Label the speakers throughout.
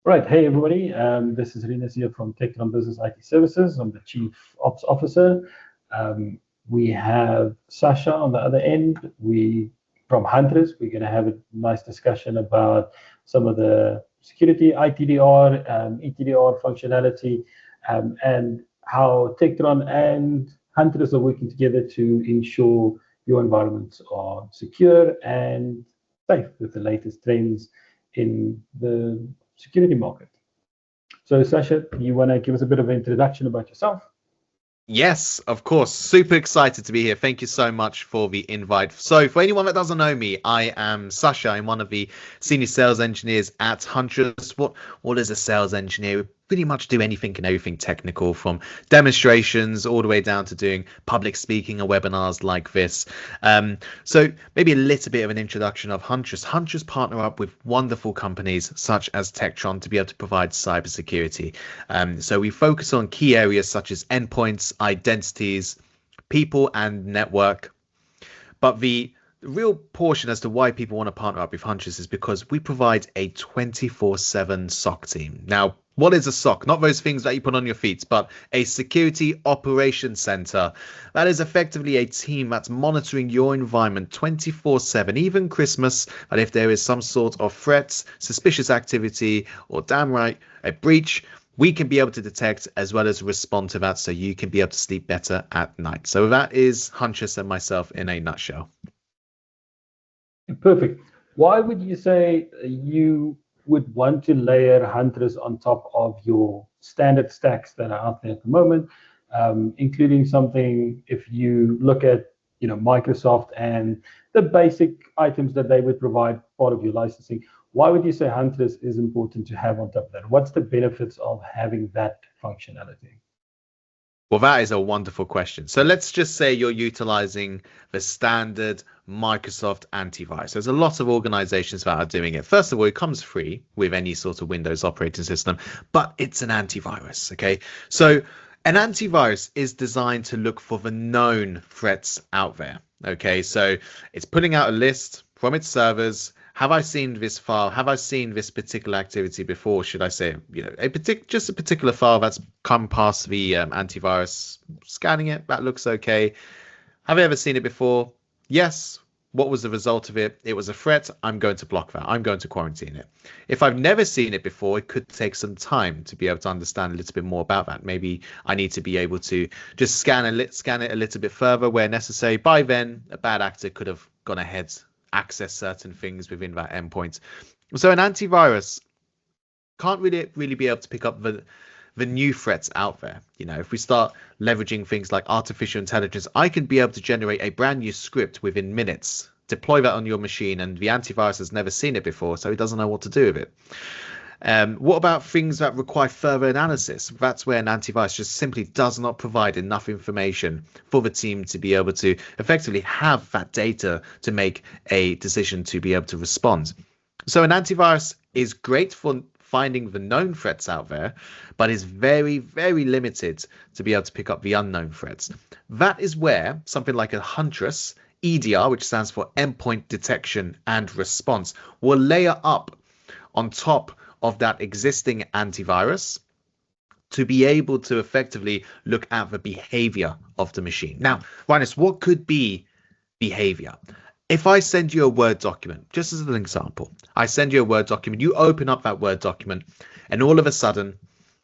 Speaker 1: Right. Hey, everybody. This is Rinus here from Tech Business IT Services. I'm the Chief Ops Officer. Um, we have Sasha on the other end. We from Huntress. We're going to have a nice discussion about some of the security, ITDR, ETDR functionality, and how Tectron and Huntress are working together to ensure your environments are secure and safe with the latest trends in the security market. So, Sasha, you want to give us a bit of an introduction about yourself?
Speaker 2: Yes, of course. Super excited to be here. Thank you so much for the invite. So, for anyone that doesn't know me, I am Sasha. I'm one of the senior sales engineers at Huntress. What is a sales engineer? We pretty much do anything and everything technical, from demonstrations all the way down to doing public speaking or webinars like this. So maybe a little bit of an introduction of Huntress. Huntress partner up with wonderful companies such as Tectron to be able to provide cybersecurity. So we focus on key areas such as endpoints, identities, people, and network. But the real portion as to why people want to partner up with Huntress is because we provide a 24/7 SOC team. Now, what is a SOC? Not those things that you put on your feet, but a security operations center. That is effectively a team that's monitoring your environment 24/7, even Christmas. But if there is some sort of threats, suspicious activity, or damn right, a breach, we can be able to detect as well as respond to that so you can be able to sleep better at night. So that is Huntress and myself in a nutshell.
Speaker 1: Perfect. Why would you say you would want to layer Huntress on top of your standard stacks that are out there at the moment, including something if you look at Microsoft and the basic items that they would provide part of your licensing? Why would you say Huntress is important to have on top of that? What's the benefits of having that functionality?
Speaker 2: Well, that is a wonderful question. So let's just say you're utilizing the standard Microsoft antivirus. There's a lot of organizations that are doing it. First of all, it comes free with any sort of Windows operating system, but it's an antivirus. Okay. So an antivirus is designed to look for the known threats out there. Okay. So it's putting out a list from its servers. Have I seen this file? Have I seen this particular activity before? Should I say, just a particular file that's come past the antivirus, scanning it, that looks okay. Have I ever seen it before? Yes. What was the result of it? It was a threat. I'm going to block that. I'm going to quarantine it. If I've never seen it before, it could take some time to be able to understand a little bit more about that. Maybe I need to be able to just scan it a little bit further where necessary. By then, a bad actor could have gone ahead, access certain things within that endpoint. So an antivirus can't really be able to pick up the new threats out there. If we start leveraging things like artificial intelligence, I can be able to generate a brand new script within minutes, deploy that on your machine, and the antivirus has never seen it before, so it doesn't know what to do with it. What about things that require further analysis? That's where an antivirus just simply does not provide enough information for the team to be able to effectively have that data to make a decision to be able to respond. So an antivirus is great for finding the known threats out there, but is very, very limited to be able to pick up the unknown threats. That is where something like a Huntress EDR, which stands for Endpoint Detection and Response, will layer up on top of that existing antivirus to be able to effectively look at the behavior of the machine. Now, Rinus, what could be behavior? If I send you a Word document, just as an example, I send you a Word document, you open up that Word document, and all of a sudden,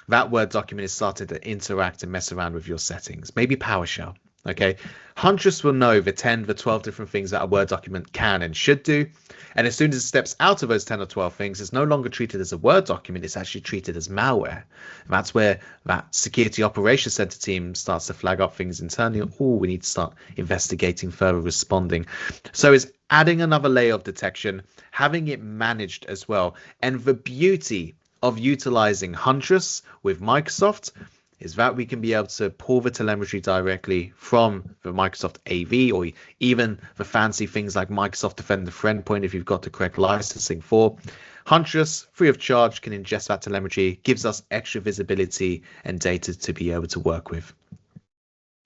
Speaker 2: that Word document is starting to interact and mess around with your settings, maybe PowerShell. Okay, Huntress will know the 10, the 12 different things that a Word document can and should do. And as soon as it steps out of those 10 or 12 things, it's no longer treated as a Word document, it's actually treated as malware. And that's where that security operations center team starts to flag up things internally. Oh, we need to start investigating further, responding. So it's adding another layer of detection, having it managed as well. And the beauty of utilizing Huntress with Microsoft is that we can be able to pull the telemetry directly from the Microsoft AV, or even the fancy things like Microsoft Defender for Endpoint if you've got the correct licensing for. Huntress, free of charge, can ingest that telemetry, gives us extra visibility and data to be able to work with.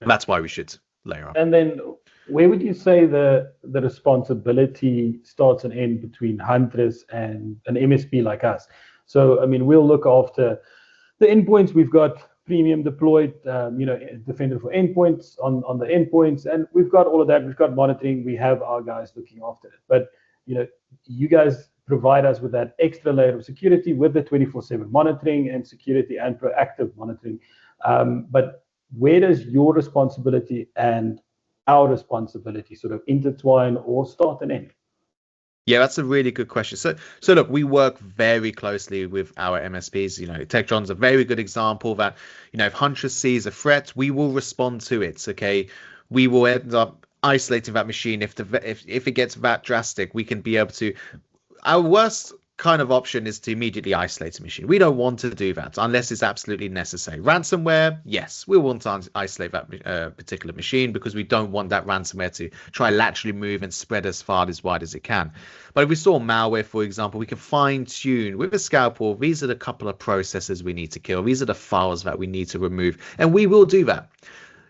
Speaker 2: That's why we should layer up.
Speaker 1: And then where would you say the responsibility starts and ends between Huntress and an MSP like us? So, I mean, we'll look after the endpoints. We've got premium deployed, Defender for endpoints on the endpoints, and we've got all of that. We've got monitoring. We have our guys looking after it. But, you guys provide us with that extra layer of security with the 24/7 monitoring and security and proactive monitoring. But where does your responsibility and our responsibility sort of intertwine or start and end?
Speaker 2: Yeah, that's a really good question. So look, we work very closely with our MSPs. Tektron's a very good example that, if Huntress sees a threat, we will respond to it. Okay, we will end up isolating that machine. If it gets that drastic, we can be able to. Our worst kind of option is to immediately isolate a machine. We don't want to do that unless it's absolutely necessary. Ransomware, yes, we want to isolate that particular machine because we don't want that ransomware to try laterally move and spread as far as wide as it can. But if we saw malware, for example, we can fine tune with a scalpel. These are the couple of processes we need to kill. These are the files that we need to remove, and we will do that.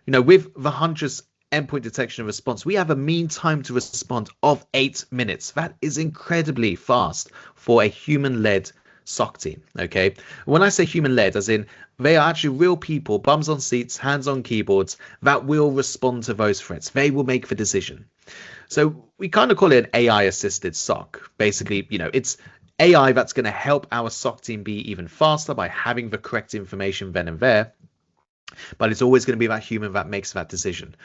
Speaker 2: With the Huntress endpoint detection and response, we have a mean time to respond of 8 minutes. That is incredibly fast for a human-led SOC team. Okay, when I say human-led, as in they are actually real people, bums on seats, hands on keyboards, that will respond to those threats. They will make the decision. So we kind of call it an AI-assisted SOC. Basically, it's AI that's going to help our SOC team be even faster by having the correct information then and there. But it's always going to be that human that makes that decision.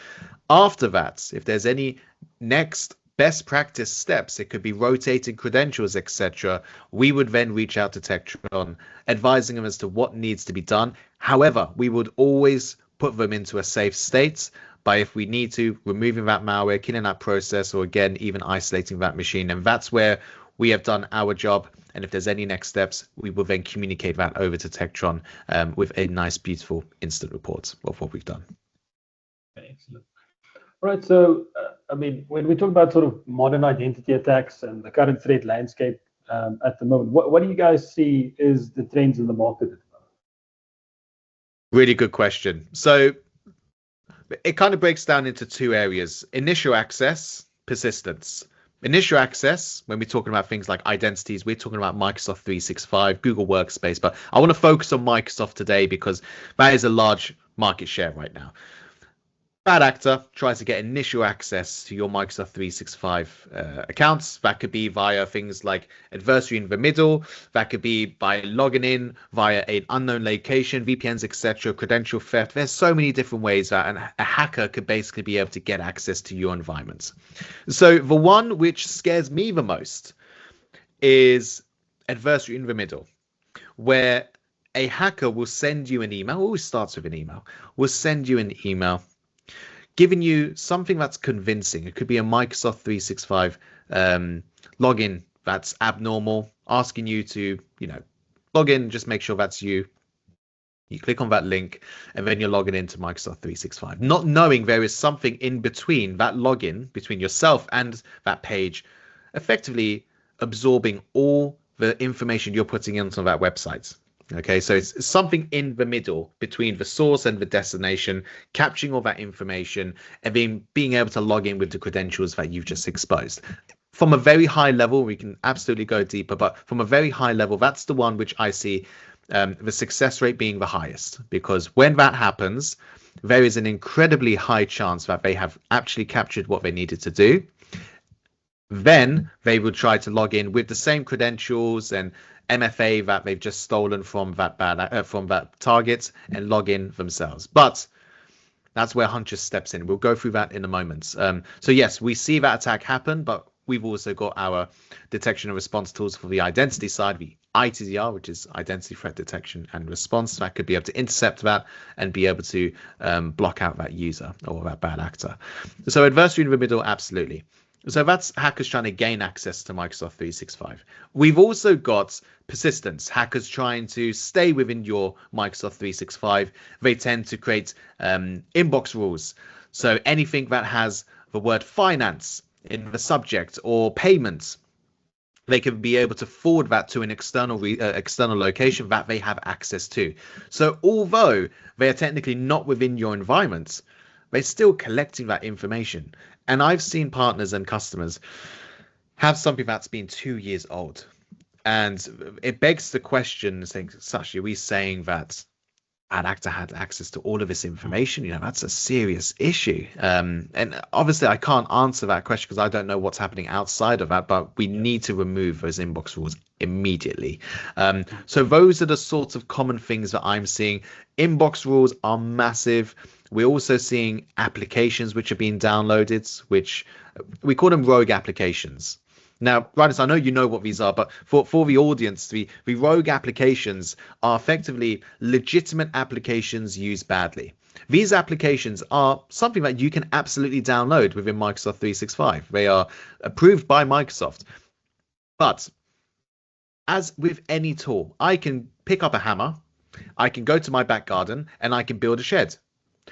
Speaker 2: After that, if there's any next best practice steps, it could be rotating credentials, etc. We would then reach out to Tektron, advising them as to what needs to be done. However, we would always put them into a safe state by, if we need to, removing that malware, killing that process, or again, even isolating that machine. And that's where we have done our job. And if there's any next steps, we will then communicate that over to Tektron with a nice, beautiful instant report of what we've done.
Speaker 1: Excellent. All right. So, when we talk about sort of modern identity attacks and the current threat landscape at the moment, what do you guys see is the trends in the market at the moment?
Speaker 2: Really good question. So it kind of breaks down into two areas: initial access, persistence. Initial access, when we're talking about things like identities, we're talking about Microsoft 365, Google Workspace, but I want to focus on Microsoft today because that is a large market share right now. Bad actor tries to get initial access to your Microsoft 365 accounts. That could be via things like adversary in the middle. That could be by logging in via an unknown location, VPNs, etc., credential theft. There's so many different ways that a hacker could basically be able to get access to your environment. So the one which scares me the most is adversary in the middle, where a hacker will send you an email. Always starts with an email. Will send you an email giving you something that's convincing. It could be a Microsoft 365 login that's abnormal, asking you to, log in, just make sure that's you. You click on that link and then you're logging into Microsoft 365, not knowing there is something in between that login, between yourself and that page, effectively absorbing all the information you're putting into that website. Okay, so it's something in the middle between the source and the destination, capturing all that information and being able to log in with the credentials that you've just exposed. From a very high level, we can absolutely go deeper, but from a very high level, that's the one which I see the success rate being the highest, because when that happens, there is an incredibly high chance that they have actually captured what they needed to do. Then they will try to log in with the same credentials and MFA that they've just stolen from that target and log in themselves. But that's where Huntress steps in. We'll go through that in a moment. So yes, we see that attack happen, but we've also got our detection and response tools for the identity side, the ITDR, which is identity threat detection and response. That could be able to intercept that and be able to block out that user or that bad actor. So adversary in the middle, absolutely. So that's hackers trying to gain access to Microsoft 365. We've also got persistence, hackers trying to stay within your Microsoft 365. They tend to create inbox rules. So anything that has the word finance in the subject or payments, they can be able to forward that to an external location that they have access to. So although they are technically not within your environment, they're still collecting that information. And I've seen partners and customers have something that's been 2 years old. And it begs the question, saying, Sasha, are we saying that an actor had access to all of this information? You know, that's a serious issue. And obviously I can't answer that question because I don't know what's happening outside of that, but we need to remove those inbox rules immediately. So those are the sorts of common things that I'm seeing. Inbox rules are massive. We're also seeing applications which are being downloaded, which we call them rogue applications. Now, Rinus, I know you know what these are, but for the audience, the rogue applications are effectively legitimate applications used badly. These applications are something that you can absolutely download within Microsoft 365. They are approved by Microsoft. But as with any tool, I can pick up a hammer, I can go to my back garden, and I can build a shed.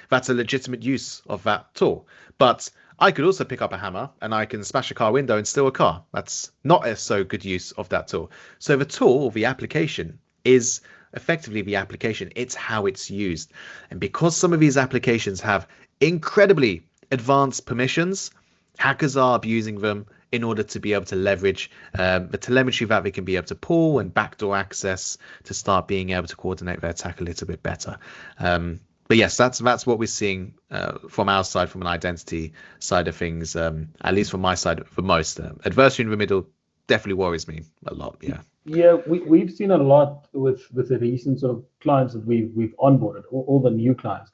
Speaker 2: That's a legitimate use of that tool. But I could also pick up a hammer and I can smash a car window and steal a car. That's not a so good use of that tool. So the tool, the application, is effectively the application. It's how it's used. And because some of these applications have incredibly advanced permissions, hackers are abusing them in order to be able to leverage the telemetry that they can be able to pull and backdoor access to start being able to coordinate their attack a little bit better. But yes, that's what we're seeing from our side, from an identity side of things, at least from my side for most. Adversary in the middle definitely worries me a lot.
Speaker 1: Yeah, we've seen a lot with the recent sort of clients that we've onboarded, all the new clients.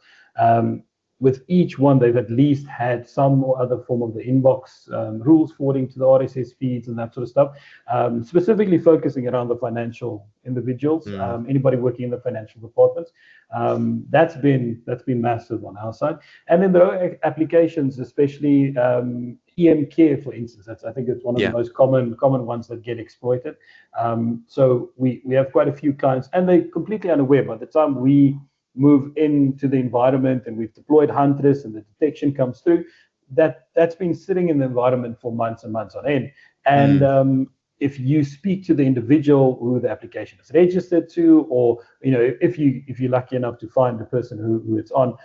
Speaker 1: With each one, they've at least had some or other form of the inbox rules forwarding to the RSS feeds and that sort of stuff, specifically focusing around the financial individuals, anybody working in the financial departments. That's been massive on our side. And then there are applications, especially EM Care, for instance. I think it's one of the most common ones that get exploited. So we have quite a few clients, and they're completely unaware. By the time we move into the environment and we've deployed Huntress and the detection comes through, that's been sitting in the environment for months and months on end. And if you speak to the individual who the application is registered to, or if you're lucky enough to find the person who it's on,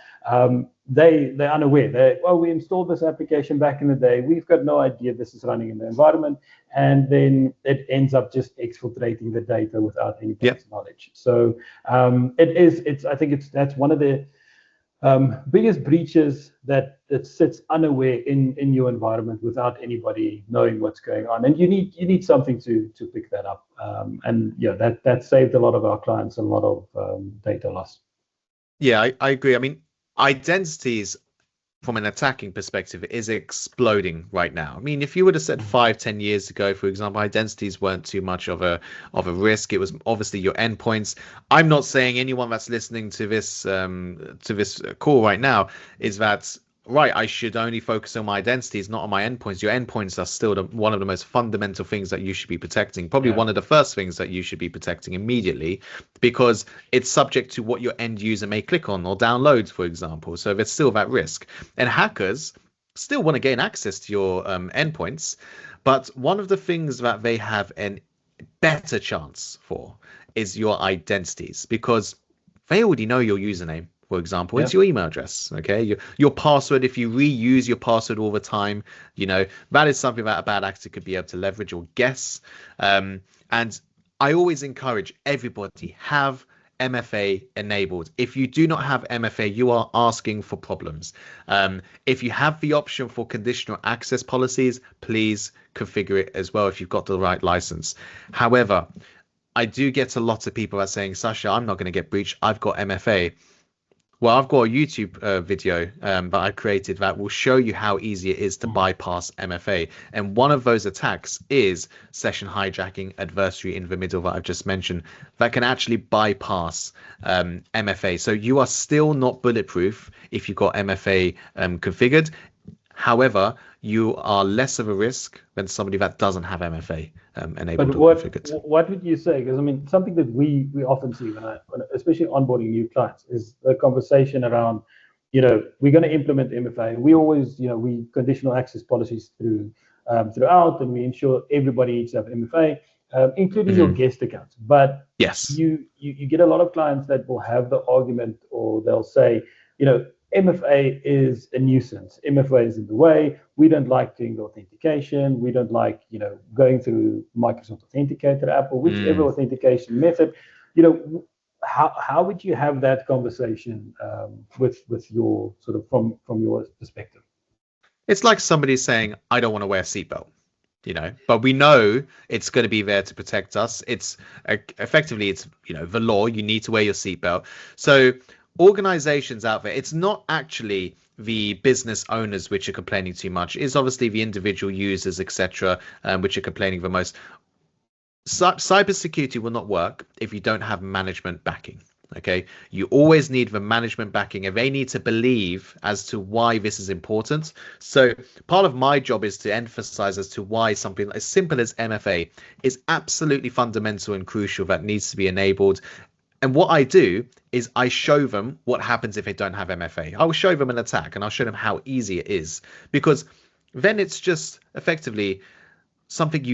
Speaker 1: they're unaware. We installed this application back in the day. We've got no idea this is running in the environment, and then it ends up just exfiltrating the data without anybody's knowledge. So I think that's one of the biggest breaches that sits unaware in your environment without anybody knowing what's going on, and you need something to pick that up. And that saved a lot of our clients a lot of data loss.
Speaker 2: I agree. I mean, identities from an attacking perspective is exploding right now. I mean, if you would have said 5-10 years ago, for example, identities weren't too much of a risk. It was obviously your endpoints. I'm not saying anyone that's listening to this call right now is that right, I should only focus on my identities, not on my endpoints. Your endpoints are still one of the most fundamental things that you should be protecting, probably one of the first things that you should be protecting immediately, because it's subject to what your end user may click on or download, for example. So there's still that risk. And hackers still want to gain access to your endpoints, but one of the things that they have a better chance for is your identities, because they already know your username. For example, it's your email address, okay? Your password, if you reuse your password all the time, that is something that a bad actor could be able to leverage or guess. And I always encourage everybody, have MFA enabled. If you do not have MFA, you are asking for problems. If you have the option for conditional access policies, please configure it as well if you've got the right license. However, I do get a lot of people that are saying, Sasha, I'm not going to get breached. I've got MFA. Well, I've got a YouTube video that I created that will show you how easy it is to bypass MFA. And one of those attacks is session hijacking, adversary in the middle that I've just mentioned, that can actually bypass MFA. So you are still not bulletproof if you've got MFA configured. However, you are less of a risk than somebody that doesn't have MFA enabled.
Speaker 1: But what would you say? Because I mean, something that we often see when especially onboarding new clients, is the conversation around, we're going to implement MFA. We always, we conditional access policies throughout, and we ensure everybody needs to have MFA, including your guest accounts. But you get a lot of clients that will have the argument, or they'll say, MFA is a nuisance. MFA is in the way. We don't like doing the authentication. We don't like, going through Microsoft Authenticator app or whichever authentication method. How would you have that conversation with your sort of from your perspective?
Speaker 2: It's like somebody saying, I don't want to wear a seatbelt. But we know it's going to be there to protect us. It's effectively, it's the law. You need to wear your seatbelt. So organizations out there, it's not actually the business owners which are complaining too much. It's obviously the individual users, etc., which are complaining the most. Cybersecurity will not work if you don't have management backing. Okay, you always need the management backing, and they need to believe as to why this is important. So part of my job is to emphasize as to why something as simple as MFA is absolutely fundamental and crucial, that needs to be enabled. And what I do is I show them what happens if they don't have MFA. I will show them an attack, and I'll show them how easy it is, because then it's just effectively something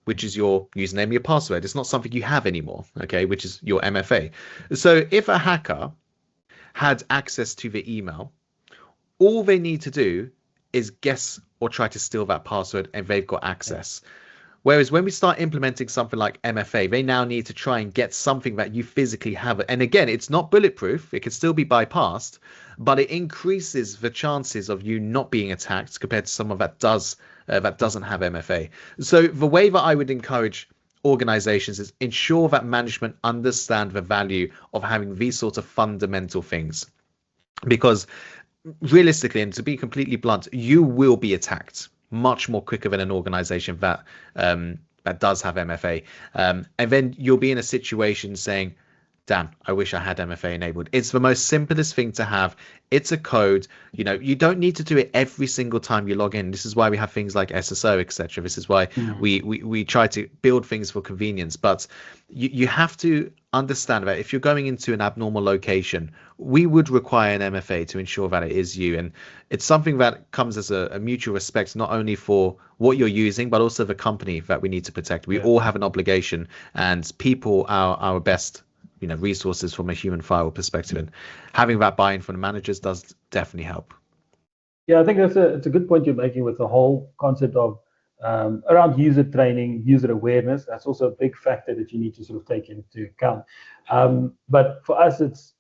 Speaker 2: which is your username, your password. It's not something you have anymore, okay, which is your MFA. So if a hacker had access to the email, all they need to do is guess or try to steal that password, and they've got access. Whereas when we start implementing something like MFA, they now need to try and get something that you physically have. And again, it's not bulletproof. It can still be bypassed, but it increases the chances of you not being attacked compared to someone that doesn't have MFA. So the way that I would encourage organizations is ensure that management understand the value of having these sorts of fundamental things. Because realistically, and to be completely blunt, you will be attacked much more quicker than an organization that does have MFA. And then you'll be in a situation saying, damn, I wish I had MFA enabled. It's the most simplest thing to have. It's a code. You don't need to do it every single time you log in. This is why we have things like SSO, etc. This is why we try to build things for convenience. But you have to understand that if you're going into an abnormal location, we would require an MFA to ensure that it is you. And it's something that comes as a mutual respect, not only for what you're using, but also the company that we need to protect. We all have an obligation, and people are our best resources from a human firewall perspective, and having that buy-in from the managers does definitely help.
Speaker 1: Yeah, I think it's a good point you're making with the whole concept of around user training, user awareness. That's also a big factor that you need to sort of take into account. But for us, it's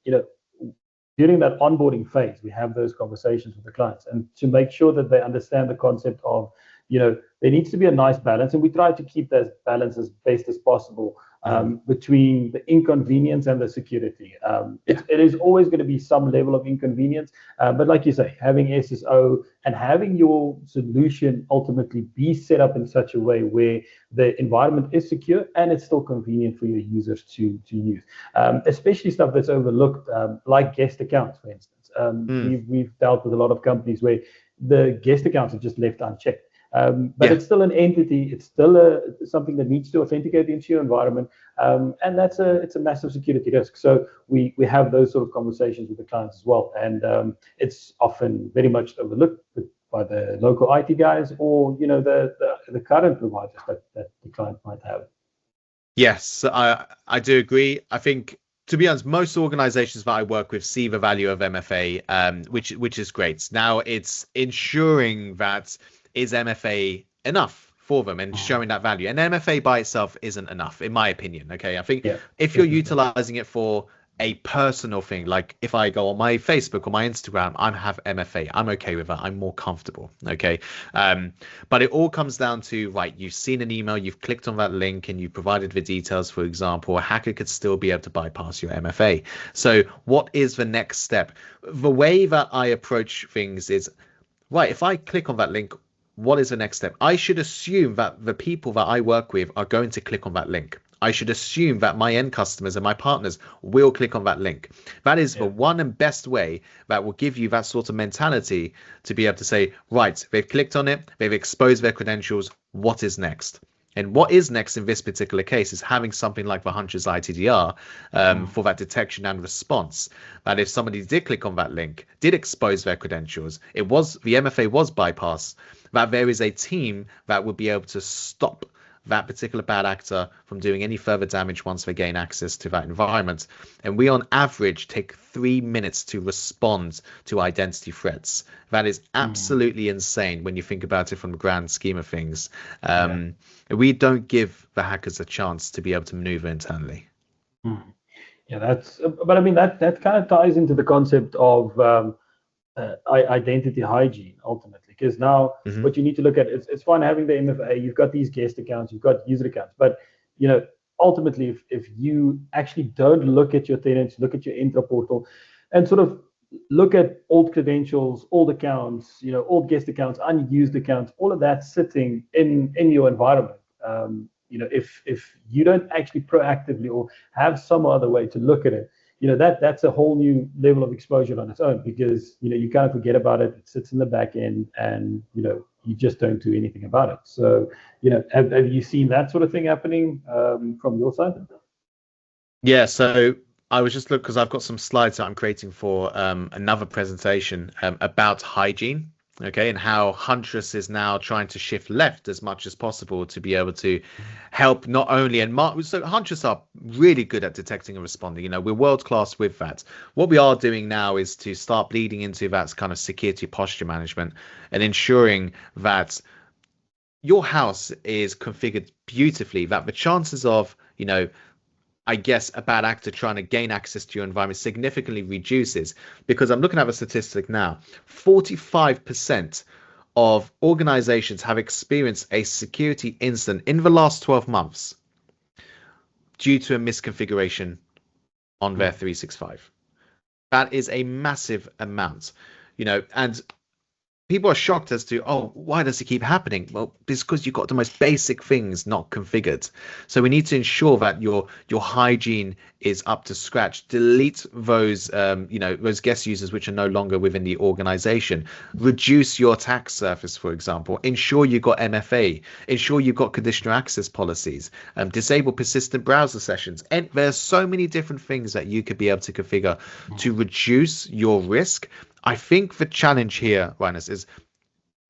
Speaker 1: during that onboarding phase, we have those conversations with the clients, and to make sure that they understand the concept of there needs to be a nice balance, and we try to keep that balance as best as possible between the inconvenience and the security. It is always going to be some level of inconvenience, but like you say, having SSO and having your solution ultimately be set up in such a way where the environment is secure and it's still convenient for your users to use, especially stuff that's overlooked, like guest accounts, for instance. We've dealt with a lot of companies where the guest accounts are just left unchecked. But it's still an entity. It's still something that needs to authenticate into your environment, and it's a massive security risk. So we have those sort of conversations with the clients as well, and it's often very much overlooked by the local IT guys or the current providers that the client might have.
Speaker 2: Yes, I do agree. I think, to be honest, most organizations that I work with see the value of MFA, which is great. Now it's ensuring that is MFA enough for them and showing that value. And MFA by itself isn't enough, in my opinion. Okay, I think if you're utilizing it for a personal thing, like if I go on my Facebook or my Instagram, I have MFA, I'm okay with that, I'm more comfortable. Okay, but it all comes down to, right, you've seen an email, you've clicked on that link, and you provided the details. For example, a hacker could still be able to bypass your MFA. So what is the next step? The way that I approach things is, right, if I click on that link, what is the next step? I should assume that the people that I work with are going to click on that link. I should assume that my end customers and my partners will click on that link. That is the one and best way that will give you that sort of mentality to be able to say, right, they've clicked on it, they've exposed their credentials, what is next? And what is next in this particular case is having something like the Huntress ITDR for that detection and response. That if somebody did click on that link, did expose their credentials, the MFA was bypassed, that there is a team that would be able to stop that particular bad actor from doing any further damage once they gain access to that environment. And we on average take 3 minutes to respond to identity threats. That is absolutely insane when you think about it from the grand scheme of things. We don't give the hackers a chance to be able to maneuver internally.
Speaker 1: Yeah, but I mean, that kind of ties into the concept of identity hygiene ultimately, because now what you need to look at, it's fine having the MFA, you've got these guest accounts, you've got user accounts, but ultimately if you actually don't look at your tenants, look at your intra portal and sort of look at old credentials, old accounts, old guest accounts, unused accounts, all of that sitting in your environment. If you don't actually proactively or have some other way to look at it, that's a whole new level of exposure on its own, because you kind of forget about it. It sits in the back end, and you just don't do anything about it. So have you seen that sort of thing happening from your side?
Speaker 2: Yeah, so I was just looking because I've got some slides that I'm creating for another presentation about hygiene. Okay, and how Huntress is now trying to shift left as much as possible to be able to help not only so Huntress are really good at detecting and responding. We're world class with that. What we are doing now is to start bleeding into that kind of security posture management and ensuring that your house is configured beautifully, that the chances of I guess a bad actor trying to gain access to your environment significantly reduces, because I'm looking at the statistic now. 45% of organizations have experienced a security incident in the last 12 months due to a misconfiguration on their 365. That is a massive amount, and people are shocked as to, why does it keep happening? Well, it's because you've got the most basic things not configured. So we need to ensure that your hygiene is up to scratch. Delete those those guest users which are no longer within the organization. Reduce your attack surface, for example. Ensure you've got MFA. Ensure you've got conditional access policies. Disable persistent browser sessions. And there's so many different things that you could be able to configure to reduce your risk. I think the challenge here, Rinus, is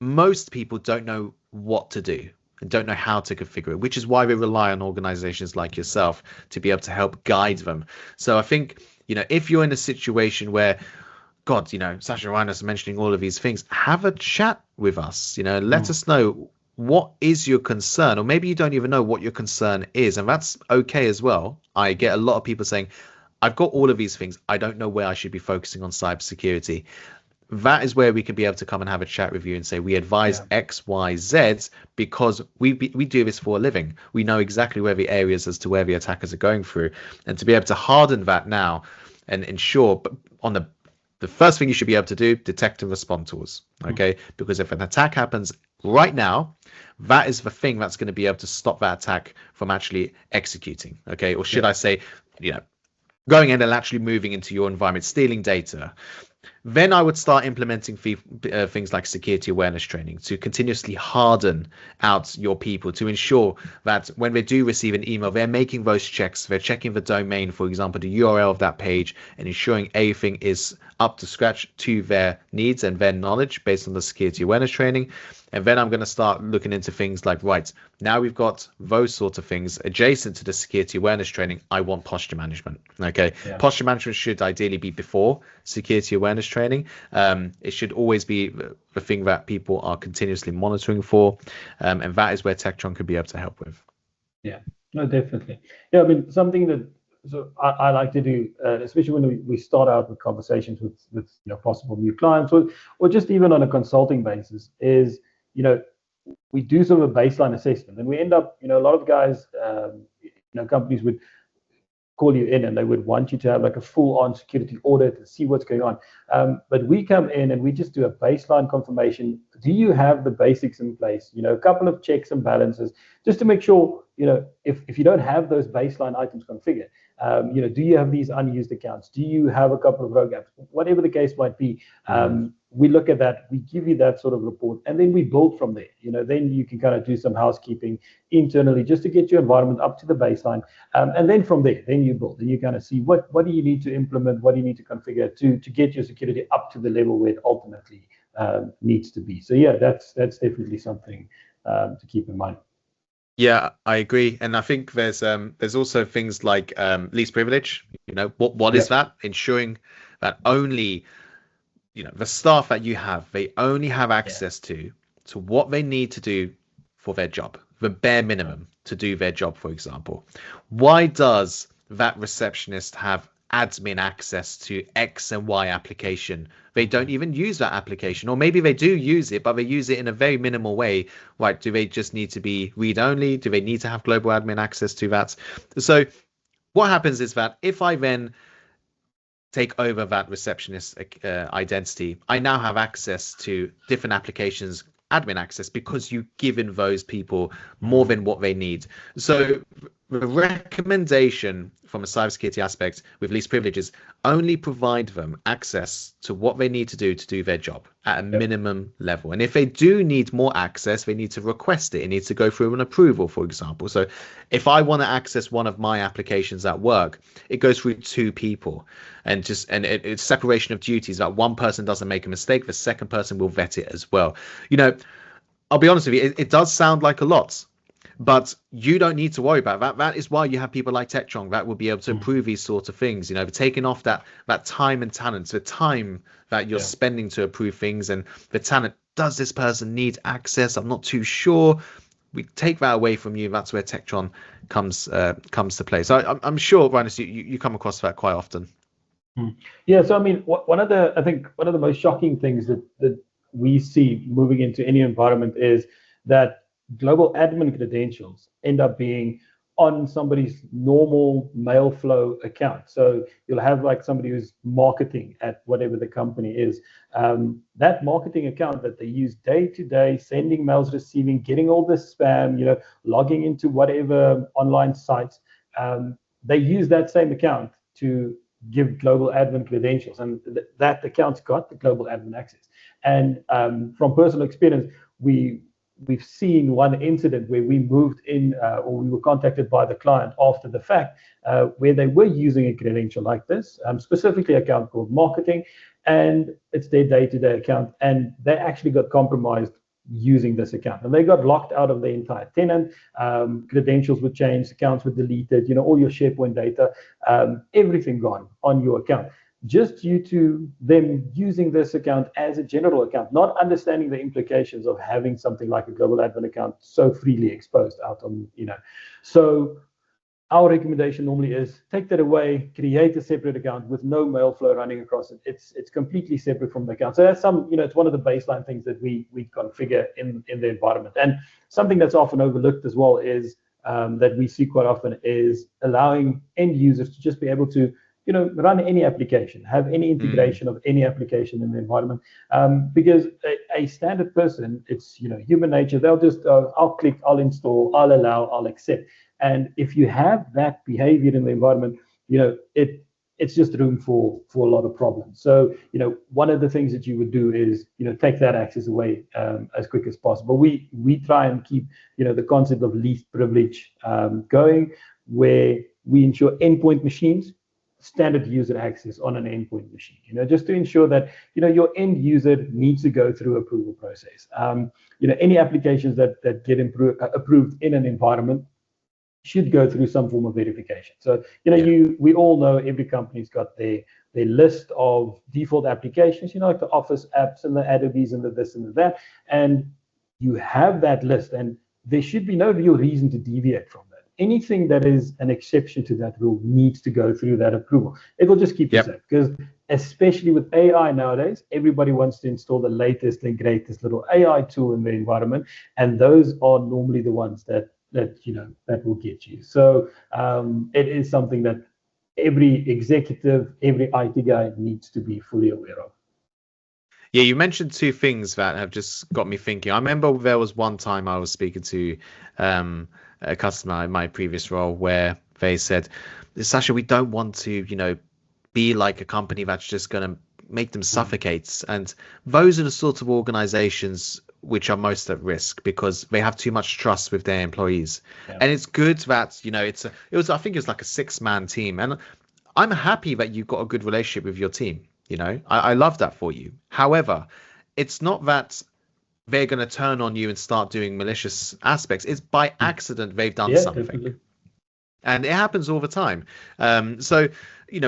Speaker 2: most people don't know what to do and don't know how to configure it, which is why we rely on organizations like yourself to be able to help guide them. So I think, if you're in a situation where, God, Sasha Roshan mentioning all of these things, have a chat with us, let us know what is your concern, or maybe you don't even know what your concern is. And that's okay as well. I get a lot of people saying, I've got all of these things. I don't know where I should be focusing on cybersecurity. That is where we can be able to come and have a chat with you and say, we advise X, Y, Z, because we do this for a living. We know exactly where the areas as to where the attackers are going through. And to be able to harden that now and ensure, but on the first thing you should be able to do, detect and respond tools. Okay. Because if an attack happens right now, that is the thing that's going to be able to stop that attack from actually executing. Okay. Or should I say, going in and actually moving into your environment, stealing data. Then I would start implementing things like security awareness training to continuously harden out your people, to ensure that when they do receive an email, they're making those checks. They're checking the domain, for example, the URL of that page, and ensuring everything is up to scratch to their needs and their knowledge based on the security awareness training. And then I'm going to start looking into things like, right, now we've got those sorts of things adjacent to the security awareness training. I want posture management. Okay. Yeah. Posture management should ideally be before security awareness training. It should always be the thing that people are continuously monitoring for. And that is where Tektron could be able to help with.
Speaker 1: Yeah, no, definitely. Yeah, I mean, something that I like to do, especially when we start out with conversations with possible new clients, or just even on a consulting basis, is we do sort of a baseline assessment, and we end up, a lot of guys, companies would call you in and they would want you to have like a full-on security audit and see what's going on. But we come in and we just do a baseline confirmation. Do you have the basics in place? A couple of checks and balances just to make sure, if you don't have those baseline items configured, do you have these unused accounts? Do you have a couple of rogue apps? Whatever the case might be, we look at that, we give you that sort of report, and then we build from there. Then you can kind of do some housekeeping internally just to get your environment up to the baseline. And then from there, then you build and you kind of see what do you need to implement, what do you need to configure to get your security up to the level where it ultimately needs to be. So yeah, that's definitely something to keep in mind.
Speaker 2: Yeah, I agree, and I think there's also things like least privilege. What
Speaker 1: Yeah,
Speaker 2: is that? Ensuring that only the staff that you have, they only have
Speaker 1: yeah,
Speaker 2: access to what they need to do for their job, the bare
Speaker 1: yeah,
Speaker 2: minimum to do their job, for example. Why does that receptionist have admin access to X and Y application? They don't
Speaker 1: mhm,
Speaker 2: even use that application, or maybe they do use it, but they use it in a very minimal way. Right? Do they just need to be read only? Do they need to have global admin access to that? So what happens is that if I then take over that receptionist identity, I now have access to different applications, admin access, because you've given those people more
Speaker 1: mhm,
Speaker 2: than what they need. So the recommendation from a cybersecurity aspect with least privileges only provide them access to what they need to do their job at a
Speaker 1: yep,
Speaker 2: minimum level. And if they do need more access, they need to request it. It needs to go through an approval, for example. So if I want to access one of my applications at work, it goes through two people, it's separation of duties. That one person doesn't make a mistake, the second person will vet it as well. you know I'll be honest with you, it does sound like a lot, but you don't need to worry about that. That is why you have people like Tektron that will be able to
Speaker 1: mhm,
Speaker 2: approve these sorts of things. Taking off that time and talent, the time that you're
Speaker 1: yeah.
Speaker 2: spending to approve things, and the talent. Does this person need access? I'm not too sure. We take that away from you. That's where Tektron comes to play. So I'm sure, Rinus, you come across that quite often.
Speaker 1: Mm. Yeah, so I mean, I think one of the most shocking things that we see moving into any environment is that global admin credentials end up being on somebody's normal mail flow account. So you'll have like somebody who's marketing at whatever the company is. That marketing account that they use day to day, sending mails, receiving, getting all this spam, logging into whatever online sites. They use that same account to give global admin credentials, and that account's got the global admin access. And from personal experience, we've seen one incident where we moved in, or we were contacted by the client after the fact, where they were using a credential like this, specifically an account called marketing, and it's their day-to-day account, and they actually got compromised using this account, and they got locked out of the entire tenant. Credentials were changed, accounts were deleted, all your SharePoint data, everything gone on your account, just due to them using this account as a general account, not understanding the implications of having something like a global admin account so freely exposed out on. So our recommendation normally is take that away, create a separate account with no mail flow running across it. It's completely separate from the account. So that's it's one of the baseline things that we configure in the environment. And something that's often overlooked as well is that we see quite often is allowing end users to just be able to run any application, have any
Speaker 2: Mm.
Speaker 1: integration of any application in the environment. Because a standard person, it's human nature. They'll just I'll click, I'll install, I'll allow, I'll accept. And if you have that behavior in the environment, it's just room for a lot of problems. So one of the things that you would do is take that access away as quick as possible. We try and keep the concept of least privilege going, where we ensure endpoint machines standard user access on an endpoint machine, just to ensure that your end user needs to go through approval process. Any applications that get approved in an environment should go through some form of verification. So,
Speaker 2: Yeah.
Speaker 1: we all know every company's got their list of default applications, like the Office apps and the Adobes and the this and the that, and you have that list, and there should be no real reason to deviate from that. Anything that is an exception to that rule needs to go through that approval. It will just keep you
Speaker 2: Yep.
Speaker 1: safe, because especially with AI nowadays, everybody wants to install the latest and greatest little AI tool in the environment, and those are normally the ones that will get you. So it is something that every executive, every IT guy needs to be fully aware of.
Speaker 2: Yeah, you mentioned two things that have just got me thinking. I remember there was one time I was speaking to a customer in my previous role where they said, Sasha, we don't want to, be like a company that's just going to make them
Speaker 1: Mm,
Speaker 2: suffocate. And those are the sorts of organizations which are most at risk because they have too much trust with their employees.
Speaker 1: yeah.
Speaker 2: And it's good that, I think it was like a 6-man team. And I'm happy that you've got a good relationship with your team. I love that for you. However, it's not that they're going to turn on you and start doing malicious aspects. It's by accident they've done
Speaker 1: Yeah,
Speaker 2: something.
Speaker 1: definitely.
Speaker 2: And it happens all the time. So,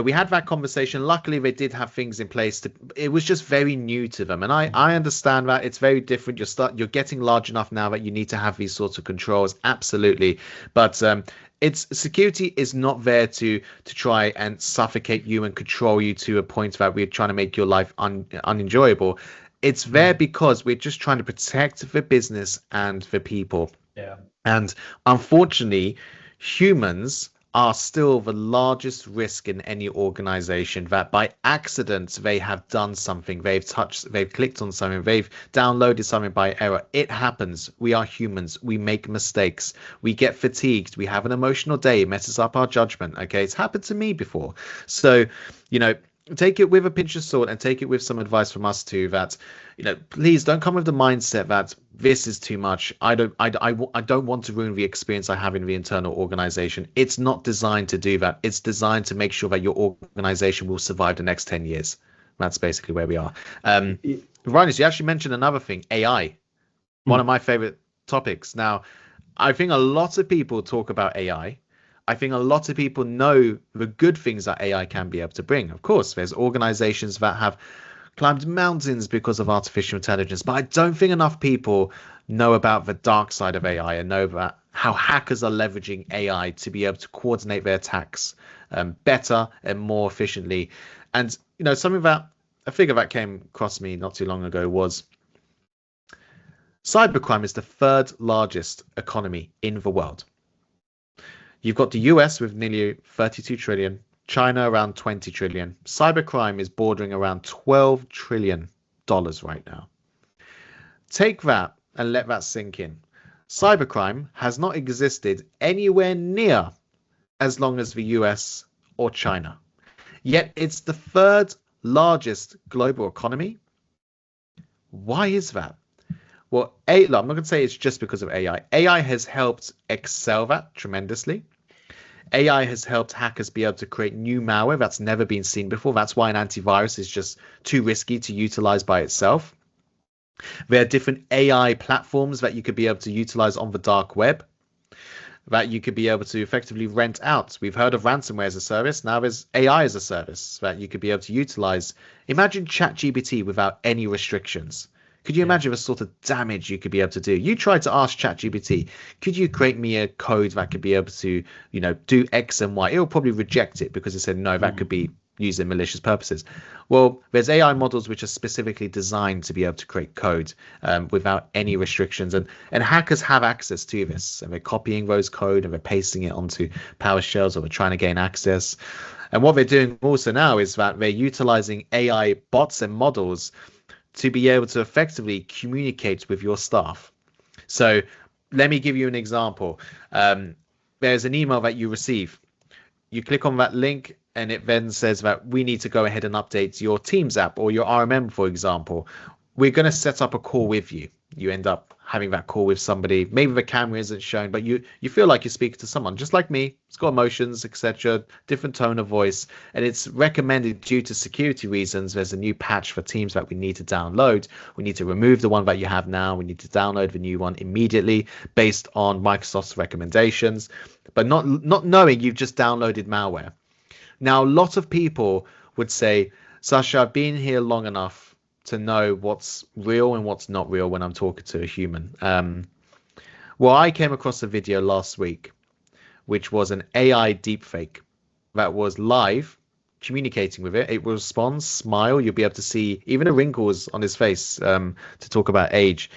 Speaker 2: we had that conversation. Luckily, they did have things in place. It was just very new to them. And I understand that it's very different. You're getting large enough now that you need to have these sorts of controls. Absolutely. But it's security is not there to try and suffocate you and control you to a point that we're trying to make your life unenjoyable. It's there because we're just trying to protect the business and the people.
Speaker 1: Yeah.
Speaker 2: And unfortunately, humans are still the largest risk in any organization, that by accident they have done something, they've clicked on something, they've downloaded something by error. It happens. We are humans. We make mistakes. We get fatigued. We have an emotional day. It messes up our judgment. Okay. It's happened to me before. So, take it with a pinch of salt, and take it with some advice from us too, that please don't come with the mindset that this is too much. I don't want to ruin the experience I have in the internal organization. It's not designed to do that. It's designed to make sure that your organization will survive the next 10 years. That's basically where we are. Rinus, you actually mentioned another thing, AI, one of my favorite topics. Now, I think a lot of people talk about AI. I think a lot of people know the good things that AI can be able to bring. Of course, there's organizations that have climbed mountains because of artificial intelligence, but I don't think enough people know about the dark side of AI and know about how hackers are leveraging AI to be able to coordinate their attacks better and more efficiently. And, something that a figure that came across me not too long ago was cybercrime is the third largest economy in the world. You've got the US with nearly 32 trillion, China around 20 trillion. Cybercrime is bordering around $12 trillion right now. Take that and let that sink in. Cybercrime has not existed anywhere near as long as the US or China. Yet it's the third largest global economy. Why is that? Well, I'm not going to say it's just because of AI. AI has helped excel that tremendously. AI has helped hackers be able to create new malware that's never been seen before. That's why an antivirus is just too risky to utilize by itself. There are different AI platforms that you could be able to utilize on the dark web, that you could be able to effectively rent out. We've heard of ransomware as a service. Now there's AI as a service that you could be able to utilize. Imagine ChatGPT without any restrictions. Could you imagine the sort of damage you could be able to do? You tried to ask ChatGPT, could you create me a code that could be able to, do X and Y? It will probably reject it because it said, no, that could be used in malicious purposes. Well, there's AI models which are specifically designed to be able to create code without any restrictions. And hackers have access to this. And they're copying those code and they're pasting it onto PowerShells, or they're trying to gain access. And what they're doing also now is that they're utilizing AI bots and models to be able to effectively communicate with your staff. So let me give you an example. There's an email that you receive. You click on that link and it then says that we need to go ahead and update your Teams app or your RMM, for example. We're going to set up a call with you. You end up having that call with somebody. Maybe the camera isn't shown, but you feel like you're speaking to someone just like me. It's got emotions, etc., different tone of voice, and it's recommended due to security reasons. There's a new patch for Teams that we need to download. We need to remove the one that you have now. We need to download the new one immediately based on Microsoft's recommendations, but not knowing you've just downloaded malware. Now, a lot of people would say, Sasha, I've been here long enough to know what's real and what's not real when I'm talking to a human. Well, I came across a video last week, which was an AI deepfake that was live communicating with it. It will respond, smile. You'll be able to see even the wrinkles on his face to talk about age.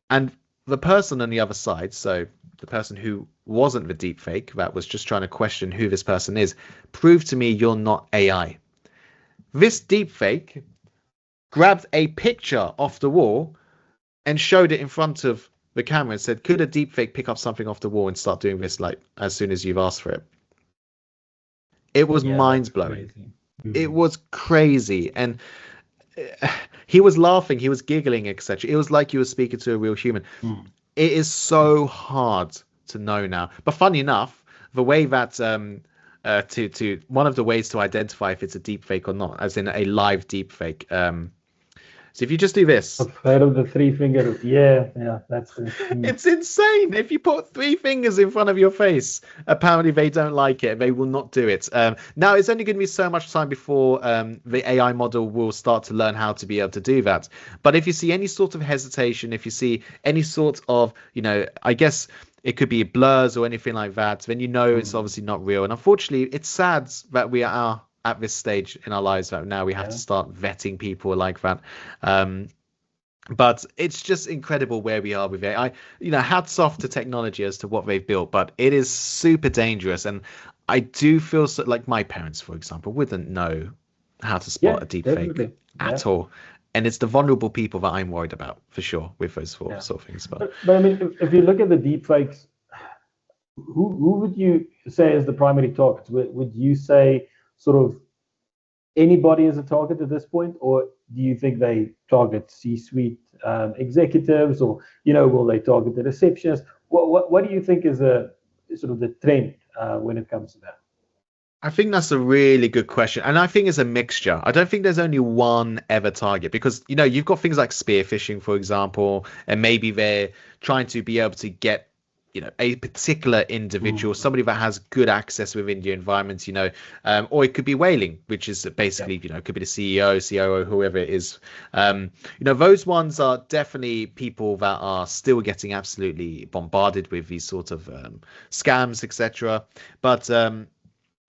Speaker 2: And the person on the other side, so the person who wasn't the deepfake, that was just trying to question who this person is, proved to me you're not AI. This deepfake grabbed a picture off the wall and showed it in front of the camera and said, could a deepfake pick up something off the wall and start doing this like as soon as you've asked for it? It was mind-blowing. It was crazy. And he was laughing, he was giggling, etc. It was like you were speaking to a real human. It is so hard to know now. But funny enough, the way that one of the ways to identify if it's a deepfake or not, as in a live deepfake, So if you just do this,
Speaker 1: I've heard of the three finger. Yeah, that's the.
Speaker 2: it's insane. If you put three fingers in front of your face, apparently they don't like it. They will not do it. Now it's only going to be so much time before the AI model will start to learn how to be able to do that. But if you see any sort of hesitation, if you see any sort of, I guess it could be blurs or anything like that, then it's obviously not real. And unfortunately, it's sad that we are at this stage in our lives that now we have to start vetting people like that. But it's just incredible where we are with AI. Hats off to technology as to what they've built, but it is super dangerous. And I do feel like my parents, for example, wouldn't know how to spot a deep fake at all. And it's the vulnerable people that I'm worried about, for sure, with those sort of things.
Speaker 1: But I mean, if you look at the deep fakes, who would you say is the primary targets? Would you say sort of anybody as a target at this point, or do you think they target C-suite executives, or will they target the receptionist? What do you think is a sort of the trend when it comes to that?
Speaker 2: I think that's a really good question. And I think it's a mixture. I don't think there's only one ever target because, you've got things like spear phishing, for example, and maybe they're trying to be able to get a particular individual, somebody that has good access within your environment, or it could be whaling, which is basically, it could be the CEO, COO, whoever it is. Those ones are definitely people that are still getting absolutely bombarded with these sort of scams, etc. But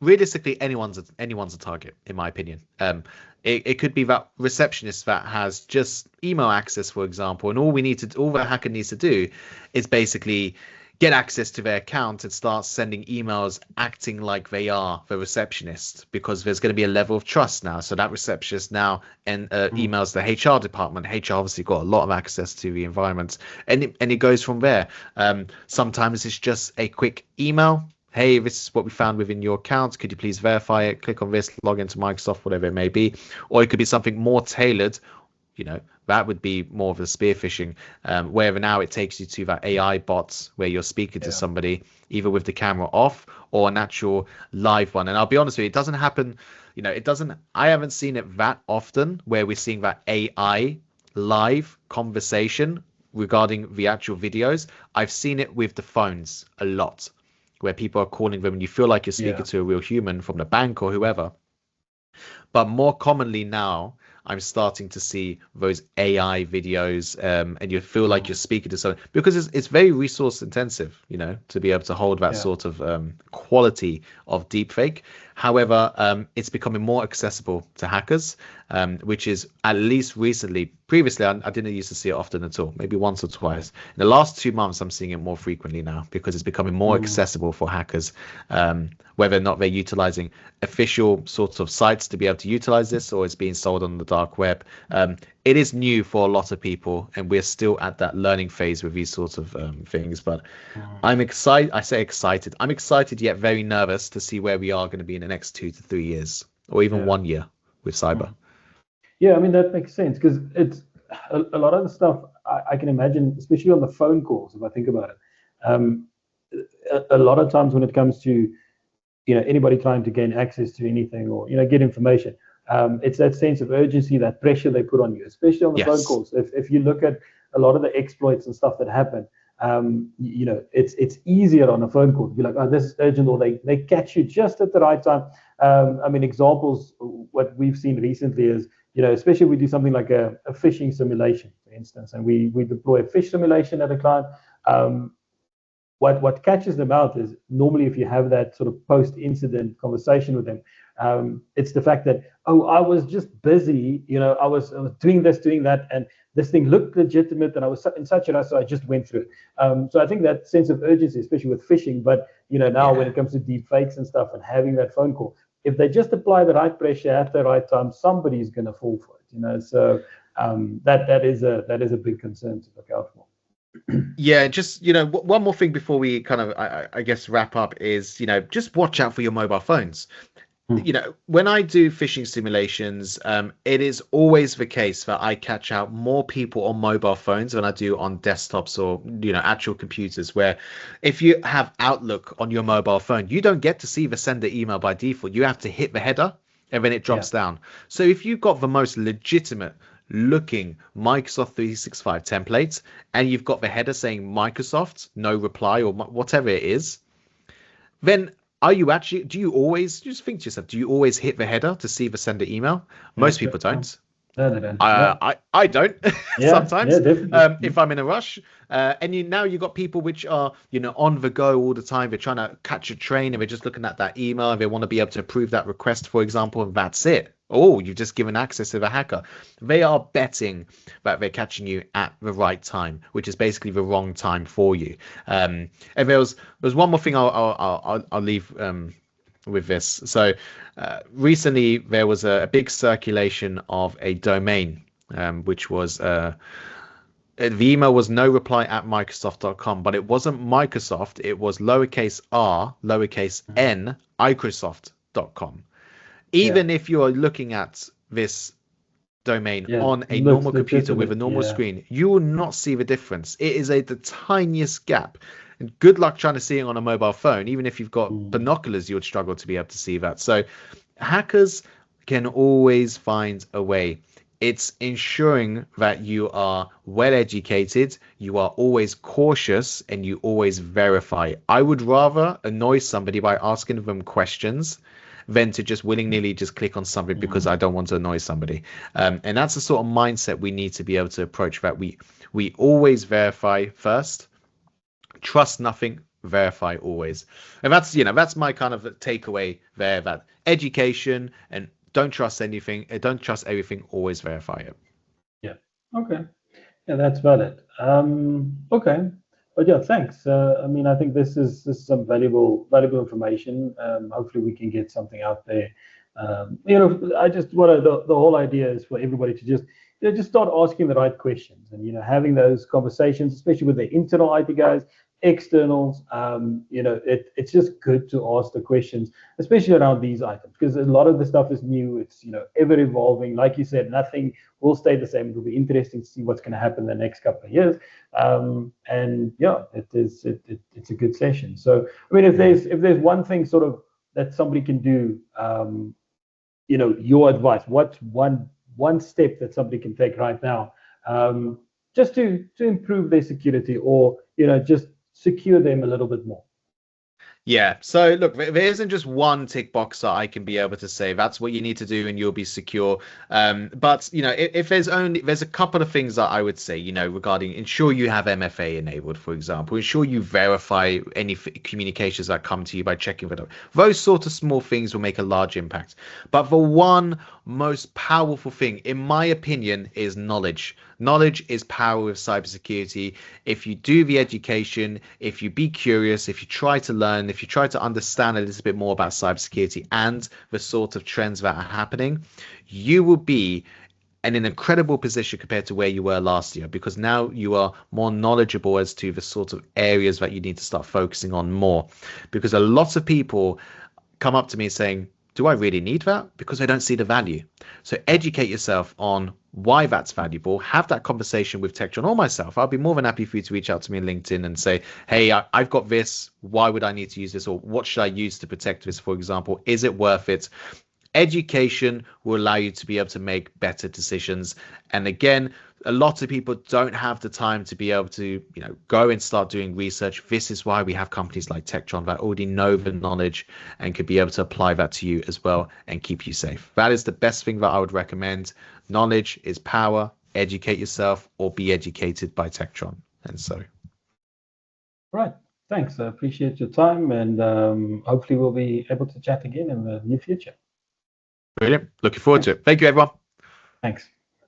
Speaker 2: realistically, anyone's a target, in my opinion. It could be that receptionist that has just email access, for example, and all the hacker needs to do is basically get access to their account and start sending emails acting like they are the receptionist, because there's going to be a level of trust now. So that receptionist now emails the HR department. HR obviously got a lot of access to the environment, and it goes from there. Sometimes it's just a quick email. Hey, this is what we found within your account. Could you please verify it? Click on this, log into Microsoft, whatever it may be. Or it could be something more tailored. That would be more of a spear phishing, where now it takes you to that AI bots where you're speaking to somebody either with the camera off or an actual live one. And I'll be honest with you, it doesn't happen. I haven't seen it that often where we're seeing that AI live conversation regarding the actual videos. I've seen it with the phones a lot, where people are calling them and you feel like you're speaking to a real human from the bank or whoever. But more commonly now, I'm starting to see those AI videos, and you feel like you're speaking to someone, because it's very resource intensive, to be able to hold that sort of quality of deepfake. However, it's becoming more accessible to hackers, which is at least recently. Previously, I didn't used to see it often at all, maybe once or twice. In the last 2 months, I'm seeing it more frequently now because it's becoming more accessible for hackers, whether or not they're utilizing official sorts of sites to be able to utilize this, or it's being sold on the dark web. It is new for a lot of people, and we're still at that learning phase with these sorts of things. But I'm excited. I say excited. I'm excited yet very nervous to see where we are going to be in the next 2 to 3 years, or even 1 year with cyber.
Speaker 1: Yeah, I mean, that makes sense, because it's a lot of the stuff I can imagine, especially on the phone calls, if I think about it. A lot of times when it comes to anybody trying to gain access to anything or get information, it's that sense of urgency, that pressure they put on you, especially on the phone calls. If you look at a lot of the exploits and stuff that happen, it's easier on a phone call to be like, oh, this is urgent, or they catch you just at the right time. I mean, examples, what we've seen recently is, especially if we do something like a phishing simulation, for instance, and we deploy a phish simulation at a client. What catches them out is normally if you have that sort of post-incident conversation with them, it's the fact that, oh, I was just busy, I was doing this, doing that, and this thing looked legitimate, and I was in such a rush, so I just went through it. So I think that sense of urgency, especially with phishing, but now when it comes to deep fakes and stuff and having that phone call, if they just apply the right pressure at the right time, somebody's going to fall for it. So that is a big concern to look out for.
Speaker 2: Yeah, just one more thing before we kind of I guess wrap up is just watch out for your mobile phones. When I do phishing simulations, it is always the case that I catch out more people on mobile phones than I do on desktops or actual computers, where if you have Outlook on your mobile phone, you don't get to see the sender email by default. You have to hit the header and then it drops down. So if you've got the most legitimate looking Microsoft 365 templates and you've got the header saying Microsoft, no reply, or whatever it is, then are you actually, do you always, just think to yourself, do you always hit the header to see the sender email? Most people don't.
Speaker 1: No, they don't.
Speaker 2: I don't sometimes
Speaker 1: definitely.
Speaker 2: if I'm in a rush. And now you've got people which are, on the go all the time. They're trying to catch a train and they're just looking at that email and they want to be able to approve that request, for example, and that's it. Oh, you've just given access to the hacker. They are betting that they're catching you at the right time, which is basically the wrong time for you. And there's one more thing I'll leave with this. So recently there was a big circulation of a domain, which was the email was no reply at Microsoft.com, but it wasn't Microsoft. It was lowercase r, lowercase n, Microsoft.com. Even if you are looking at this domain on a normal computer with a normal screen, you will not see the difference. It is the tiniest gap. And good luck trying to see it on a mobile phone. Even if you've got binoculars, you would struggle to be able to see that. So hackers can always find a way. It's ensuring that you are well educated, you are always cautious, and you always verify. I would rather annoy somebody by asking them questions than to just willy-nilly just click on something because I don't want to annoy somebody. And that's the sort of mindset we need to be able to approach, that we always verify first, trust nothing, verify always. And that's my kind of takeaway there, that education and don't trust anything, don't trust everything, always verify it.
Speaker 1: Yeah. Okay. Yeah, that's valid. Okay. But yeah, thanks. I think this is some valuable information. Hopefully we can get something out there. I just want the whole idea is for everybody to just start asking the right questions and having those conversations, especially with the internal IT guys, externals. It's just good to ask the questions, especially around these items, because a lot of the stuff is new. It's ever evolving. Like you said, nothing will stay the same. It will be interesting to see what's going to happen in the next couple of years. And yeah, it's a good session. So if there's one thing sort of that somebody can do, your advice, what's one step that somebody can take right now, just to improve their security, or just secure them a little bit more?
Speaker 2: Yeah, so look, there isn't just one tick box that I can be able to say that's what you need to do and you'll be secure. But if there's a couple of things that I would say, regarding ensure you have MFA enabled, for example, ensure you verify any communications that come to you by checking them. Those sort of small things will make a large impact. But the one most powerful thing, in my opinion, is knowledge. Knowledge is power with cybersecurity. If you do the education, if you be curious, if you try to learn, if you try to understand a little bit more about cybersecurity and the sort of trends that are happening, you will be in an incredible position compared to where you were last year, because now you are more knowledgeable as to the sort of areas that you need to start focusing on more. Because a lot of people come up to me saying, do I really need that? Because they don't see the value. So educate yourself on why that's valuable. Have that conversation with TechTron or myself. I'll be more than happy for you to reach out to me on LinkedIn and say, hey, I've got this. Why would I need to use this? Or what should I use to protect this, for example? Is it worth it? Education will allow you to be able to make better decisions. And again, a lot of people don't have the time to be able to, go and start doing research. This is why we have companies like TechTron that already know the knowledge and could be able to apply that to you as well and keep you safe. That is the best thing that I would recommend. Knowledge is power. Educate yourself or be educated by TechTron. And so.
Speaker 1: Right. Thanks. I appreciate your time, and hopefully we'll be able to chat again in the near future.
Speaker 2: Brilliant. Looking forward to it. Thank you, everyone.
Speaker 1: Thanks.